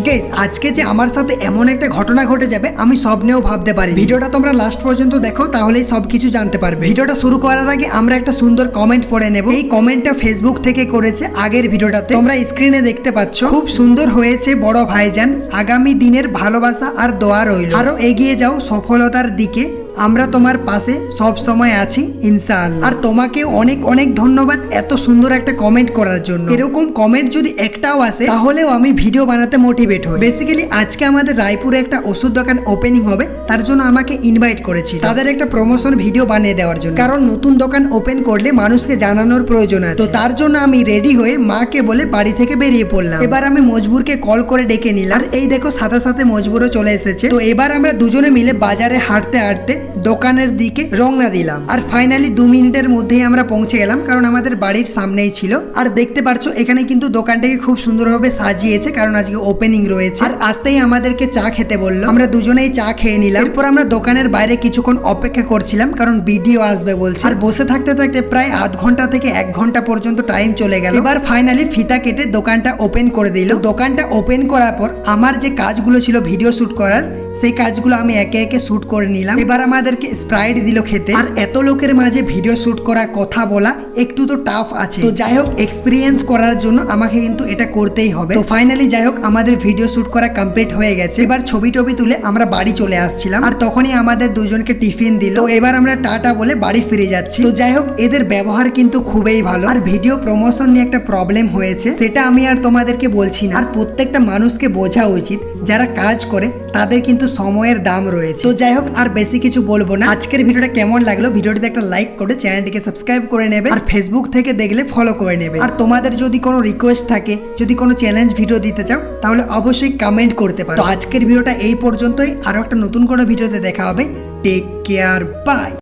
Guys, আজকে যে আমার সাথে এমন একটা ঘটনা ঘটে যাবে আমি স্বপ্নেও ভাবতে পারি। ভিডিওটা তোমরা লাস্ট পর্যন্ত দেখো, তাহলেই সবকিছু জানতে পারবে। ভিডিওটা শুরু করার আগে আমরা একটা সুন্দর কমেন্ট পড়ে নেব। এই কমেন্টটা ফেসবুক থেকে করেছে আগের ভিডিওটাতে, তোমরা স্ক্রিনে দেখতে পাচ্ছ। খুব সুন্দর হয়েছে বড় ভাইজান, আগামী দিনের ভালোবাসা আর দোয়া রইল। আরো এগিয়ে যাও সফলতার দিকে, আমরা তোমার পাশে সব সময় আছি ইনশাআল্লাহ। আর তোমাকে অনেক অনেক ধন্যবাদ এত সুন্দর একটা কমেন্ট করার জন্য। এরকম কমেন্ট যদি একটাও আসে তাহলেও আমি ভিডিও বানাতে মোটিভেট হই। বেসিক্যালি আজকে আমাদের রায়পুরে একটা ওষুধ দোকান ওপেনিং হবে, তার জন্য আমাকে ইনভাইট করেছি তাদের একটা প্রমোশন ভিডিও বানিয়ে দেওয়ার জন্য। কারণ নতুন দোকান ওপেন করলে মানুষকে জানানোর প্রয়োজন আছে। তো তার জন্য আমি রেডি হয়ে মাকে বলে বাড়ি থেকে বেরিয়ে পড়লাম। এবার আমি মজবুরকে কল করে ডেকে নিলাম। এই দেখো সাথে সাথে মজবুরও চলে এসেছে। তো এবার আমরা দুজনে মিলে বাজারে হাঁটতে হাঁটতে দোকানের দিকে রওনা দিলাম। আর ফাইনালি 2 মিনিটের মধ্যেই আমরা পৌঁছে গেলাম, কারণ আমাদের বাড়ির সামনেই ছিল। আর দেখতে পারছো এখানে কিন্তু দোকানটাকে খুব সুন্দরভাবে সাজিয়েছে, কারণ আজকে ওপেনিং রয়েছে। আর আসতেই আমাদেরকে চা খেতে বললো, আমরা দুজনেই চা খেয়ে নিলাম। এরপর আমরা দোকানের বাইরে কিছুক্ষণ অপেক্ষা করছিলাম, কারণ ভিডিও আসবে বলছে। আর বসে থাকতে থাকতে প্রায় আধ ঘন্টা থেকে 1 ঘন্টা পর্যন্ত টাইম চলে গেল। এবার ফাইনালি ফিতা কেটে দোকানটা ওপেন করে দিল। দোকানটা ওপেন করার পর আমার যে কাজগুলো ছিল ভিডিও শুট করার, সেই কাজগুলো আমি একে একে শুট করে নিলাম। এবার আমাদেরকে স্প্রাইট দিল খেতে। আর এত লোকের মাঝে ভিডিও শুট করা, কথা বলা একটু তো টাফ আছে। তো যাই হোক, এক্সপিরিয়েন্স করার জন্য আমাকে কিন্তু এটা করতেই হবে। তো ফাইনালি যাই হোক, আমাদের ভিডিও শুট করা কমপ্লিট হয়ে গেছে। এবার ছবি টবি তুলে আমরা বাড়ি চলে আসছিলাম। আর তখনই আমাদের দুজনকে টিফিন দিল। তো এবার আমরা টাটা বলে বাড়ি ফিরে যাচ্ছি। তো যাই হোক, এদের ব্যবহার কিন্তু খুবই ভালো। আর ভিডিও প্রমোশন নিয়ে একটা প্রবলেম হয়েছে, সেটা আমি আর তোমাদেরকে বলছি না। আর প্রত্যেকটা মানুষকে বোঝা উচিত, যারা কাজ করে তাদের কিন্তু সময়ের দাম রয়েছে। তো যাই হোক, আর বেশি কিছু বলবো না। আজকের ভিডিওটা কেমন লাগলো, ভিডিওটিতে একটা লাইক করে চ্যানেলটিকে সাবস্ক্রাইব করে নেবে। আর ফেসবুক থেকে দেখলে ফলো করে নেবে। আর তোমাদের যদি কোনো রিকোয়েস্ট থাকে, যদি কোনো চ্যালেঞ্জ ভিডিও দিতে চাও, তাহলে অবশ্যই কমেন্ট করতে পারো। তো আজকের ভিডিওটা এই পর্যন্তই। আরো একটা নতুন কোনো ভিডিওতে দেখা হবে। Take care, by.